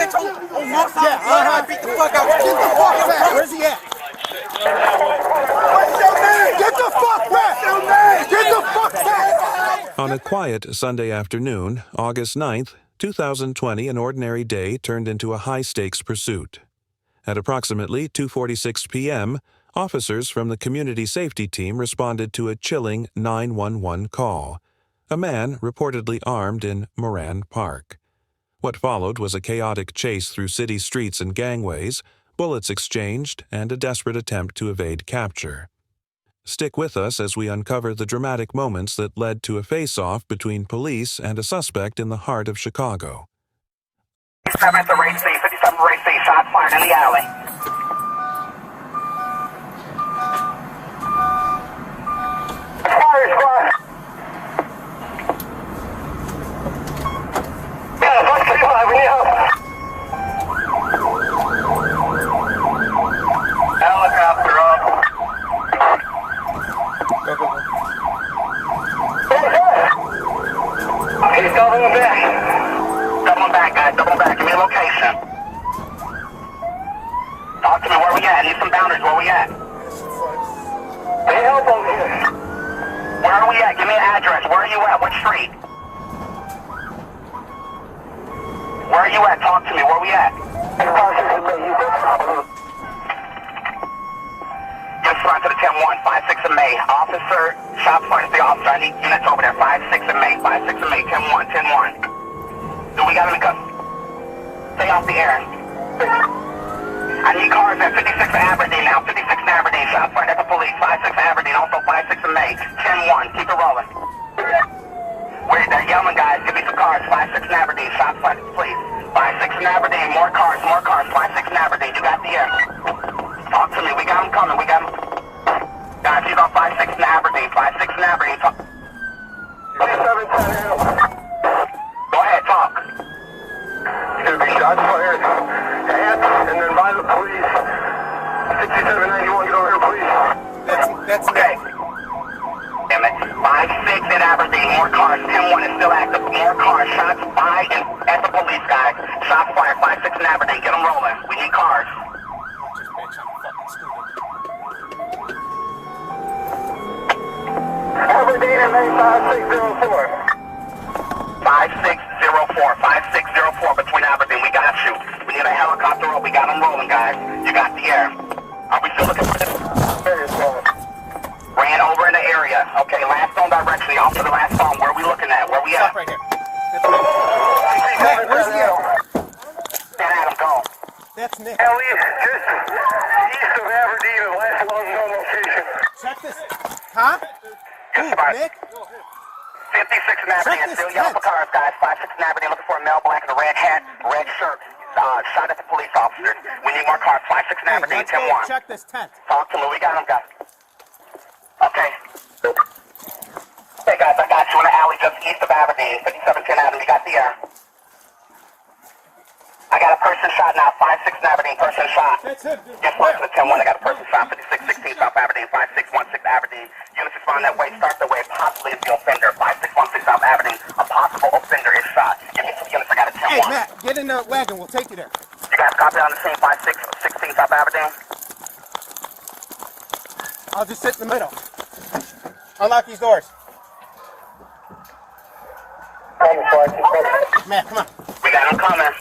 bitch on my side. Yeah, I beat the fuck out. Get the fuck back. Where's he at? What's your name? Get the fuck back. What's your name? Get the fuck back. On a quiet Sunday afternoon, August 9th, 2020, an ordinary day turned into a high-stakes pursuit. At approximately 2:46 p.m., officers from the community safety team responded to a chilling 911 call. A man reportedly armed in Moran Park. What followed was a chaotic chase through city streets and gangways, bullets exchanged, and a desperate attempt to evade capture. Stick with us as we uncover the dramatic moments that led to a face-off between police and a suspect in the heart of Chicago. 57 at the race scene, 57 race scene, shots fired in the alley. Fire squad. Yeah, 135, we need help. Helicopter up. He's doubling back. Double back, guys, double back. Give me a location. Talk to me, where we at? Need some boundaries, where we at? Need help over here. Where are we at? Give me an address. Where are you at? What street? Where are you at? Talk to me, where we at? Just front to the 10-1, 5-6 of May. Officer, shots fired at the officer. I need units over there. 5-6 of May, 5-6 of May, 10-1, 10-1. Do we got him in custody? Stay off the air. I need cars at 56 Aberdeen now. 56 Aberdeen. Shots fired at the police. 5-6 Aberdeen. Also 5-6 of May. 10-1. Keep it rolling. Wait, they're yelling, guys. Give me some cars. 5-6 Aberdeen. Shots fired at the police. 5-6 Aberdeen. More cars. More cars. 5-6 Aberdeen. You got the air. Talk to me. We got them coming. We got them. Guys, he's on 5-6 Aberdeen. 5-6 Aberdeen. Talk. 5710. Go ahead, talk. Should be shots fired at and then by the police. 6791, get over here, please. That's okay. Damn it. 5-6 in Aberdeen. More cars. 10-1 is still active. More cars. Shots by and at the police, guys. Shots fired. 5-6 in Aberdeen. Get them rolling. We need cars. Aberdeen and May 5604. 5604, 5604 between Aberdeen. We got you. We need a helicopter roll. We got them rolling, guys. You got the air. Are we still looking for this? Ran over in the area. Okay, last phone direction. Off to the last phone. Where are we looking at? Where we at? Stop right here. Where's he at? Get Adam, go. That's Nick. Elliot, just east of Aberdeen, the last unknown location. Check this. Huh? Just about. Nick? 56 in Aberdeen, still yellow for cars, guys. 5-6 in Aberdeen, looking for a male black in a red hat, red shirt. Shot at the police officers. We need more cars. 5-6 in Aberdeen, 10-1. Check this tent. Talk to me. We got them, guys. Okay. Hey, guys, I got you in the alley just east of Aberdeen, 5710 Avenue. You got the air. I got a person shot now. 5-6 in Aberdeen, person shot. That's him, dude. Just west of the 10-1. I got a person shot. 5616 South Aberdeen, 5616 Aberdeen. Units respond that way. Start the way. Possibly is the offender. 5616 South Aberdeen. A possible offender is shot. Give me some units. I got a 10-1. Hey, Matt, get in the wagon. We'll take you there. You guys copy on the scene? 5616 South Aberdeen. I'll just sit in the middle. Unlock these doors. Matt, come on. We got them coming.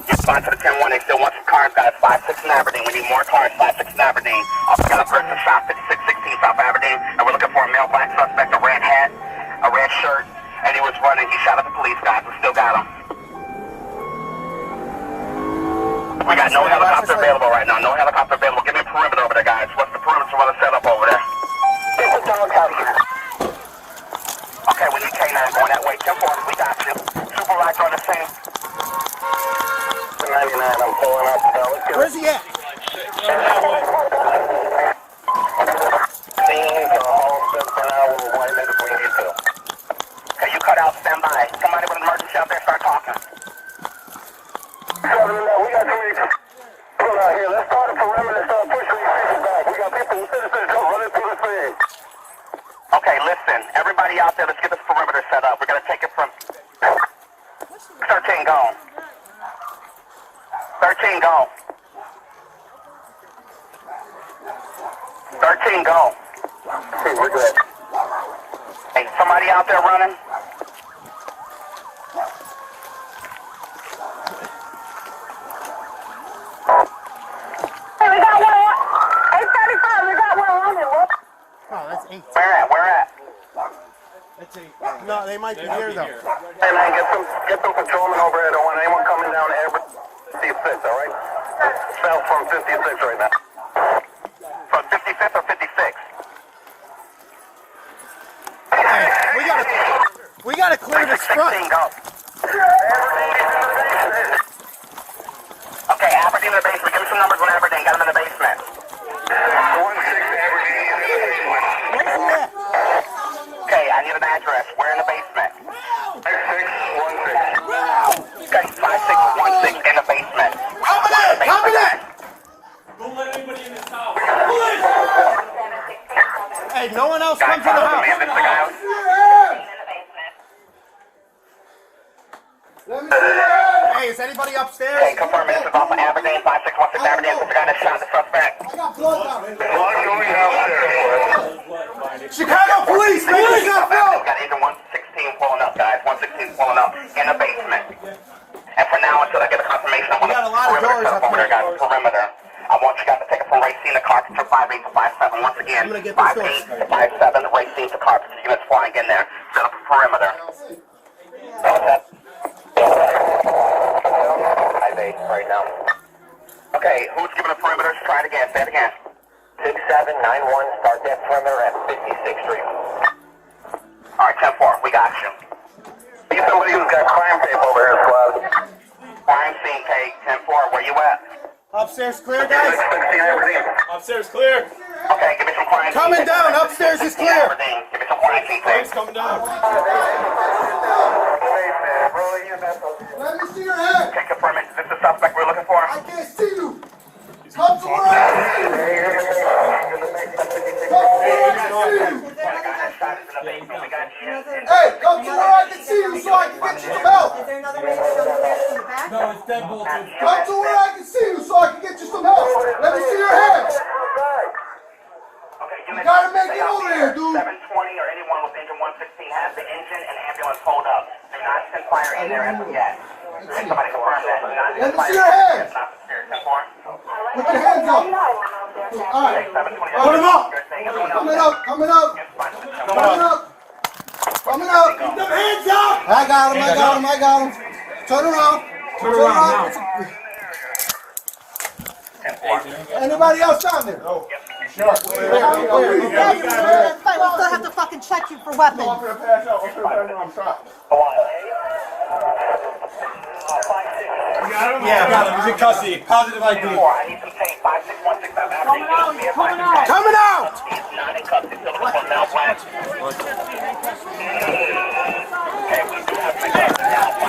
Respond to the 10-1. They still want some cars, guys. 5-6 in Aberdeen. We need more cars. 5-6 in Aberdeen. Also got a person shot. 5616 South Aberdeen. And we're looking for a male black suspect, a red hat, a red shirt, and he was running. He shot at the police, guys. We still got him. We got no helicopter available right now. No helicopter available. Give me a perimeter over there, guys. What's the perimeter we're set up over there? It's a dog house. Okay, we need K9 going that way. 10-4. We got you. Supervisor on the scene. 99, I'm pulling up. Where's he at? Okay, you cut out, stand by. Somebody with an emergency out there, start talking. We got too many people out here. Let's start a perimeter, start pushing these people back. We got people, citizens running through the thing. Okay, listen. Everybody out there, let's get this perimeter set up. We're going to take it from 13, go. 13, go. 13, go. Okay, we're good. Hey, somebody out there running? Hey, we got one. 835, we got one running. What? Oh, that's 8. Where at? That's 8. No, they might be here, though. Hey, man, get some patrolmen over here. Don't want anyone coming down every 56, all right? South from 56 right now. From 55th or 56? Hey, we gotta clear this front. 16, go. Okay, Aberdeen in the basement. Give me some numbers on Aberdeen. Got them in the basement. 16 Aberdeen in the basement. Where's he at? Okay, I need an address. We're in the basement. 5616. Okay, 5616 in the basement. Coming in! Coming in! Don't let anybody in this house. Hey, no one else Guys, come to the follow me. house. This is the guy. Hey, is anybody upstairs? Hey, confirm this is off of Aberdeen, 5616 Aberdeen. This is the guy that shot the suspect. I got blood down here. Blood going downstairs. Chicago police, make this not We've film. got Agent 116 pulling up, guys. 116 pulling up in the basement. And for now, until I get a confirmation, I want got a lot of doors up perimeter, here. guys. Perimeter. I want you guys to take it from Racine to Carpenter, 58 to 57. Once again, I'm gonna get this 58 to 57, Racine to Carpenter. Units flying in there. Set up a perimeter. High base right now. Okay, who's giving a perimeter? Try it again. Say it again. 6791, start that perimeter at 56th Street. All right, 10-4, we got you. Be somebody who's got crime tape over here, squad. Crime scene tape, 10-4, where you at? Upstairs clear, guys? 16 Aberdeen. Upstairs clear. Okay, give me some crime scene Coming tape. down, upstairs is 16 clear. Aberdeen. Give me some crime scene tape. It's coming down. Let me see your head. Okay, confirm it. Is this the suspect we're looking for? I can't see you. Come to where I can see you. Come to where I can see you. Hey, come to where I can see you so I can get you some help. Is there another man downstairs in the back? No, it's dead bolted. Come to where I can see you so I can get you some help. Let me see your head. Okay, You gotta make it over here, dude. 720 or anyone with engine 116 has the engine and ambulance hold up. Do not send fire in there as of yet. Can somebody confirm that? Do not Let send me fire see your in there. head. That's not the spirit. 10-4. Put your hands up. All right. 720. Put them up. You're saying everyone else Coming up. Coming up. is fine. Coming up. Coming up. Keep them hands up. I got him. I got him. I got him. Turn around. Turn around. Anybody else down there? No. Sure. We still have to fucking check you for weapons. Yeah, got him. He's in custody. Positive ID. I need some tape. 5616. Coming out. Coming out. He's not in custody. Still looking for Mel Black. Okay, we do have to get him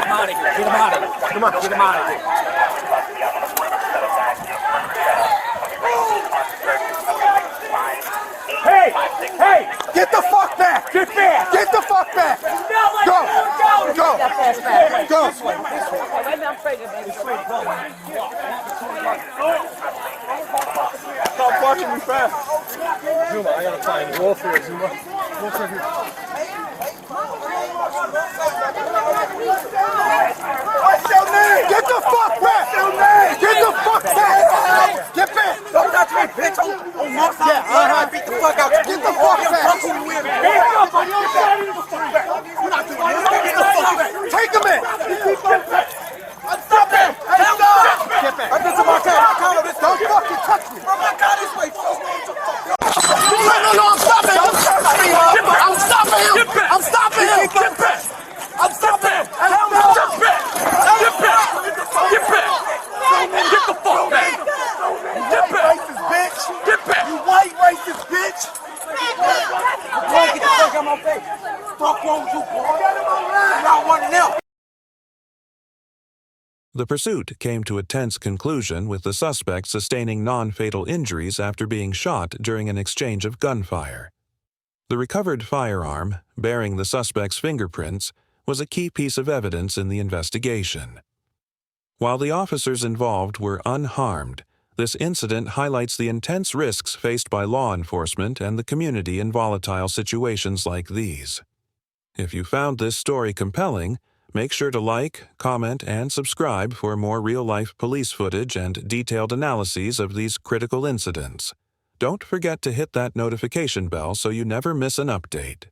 out of here. Get him out of here. Come on, get him out of here. Hey! Hey! Get the fuck back! Get back! Get the fuck back! Go! Go! Go! Stop watching me fast. Zuma, I gotta find you. Wolf here, Zuma. Wolf right here. What's your name? Get the fuck back! Get the fuck back! Get back! Don't touch me, bitch! Yeah, I beat the fuck out. Get the fuck back! Take him in! Stop him! Hey, stop! Get back! I'm just about to don't fucking touch me! Oh my God, this way! No, I'm stopping him! I'm stopping him! I'm stopping him! Get back! I'm stopping him! Hell no! Get back! Get back! Get back! Get the fuck back! Get back! Racist bitch! Get back! You white racist bitch! Boy, get the fuck out of my face! Fuck wrong with you, boy? I'm not one of them! The pursuit came to a tense conclusion with the suspect sustaining non-fatal injuries after being shot during an exchange of gunfire. The recovered firearm, bearing the suspect's fingerprints, was a key piece of evidence in the investigation. While the officers involved were unharmed, this incident highlights the intense risks faced by law enforcement and the community in volatile situations like these. If you found this story compelling, make sure to like, comment, and subscribe for more real-life police footage and detailed analyses of these critical incidents. Don't forget to hit that notification bell so you never miss an update.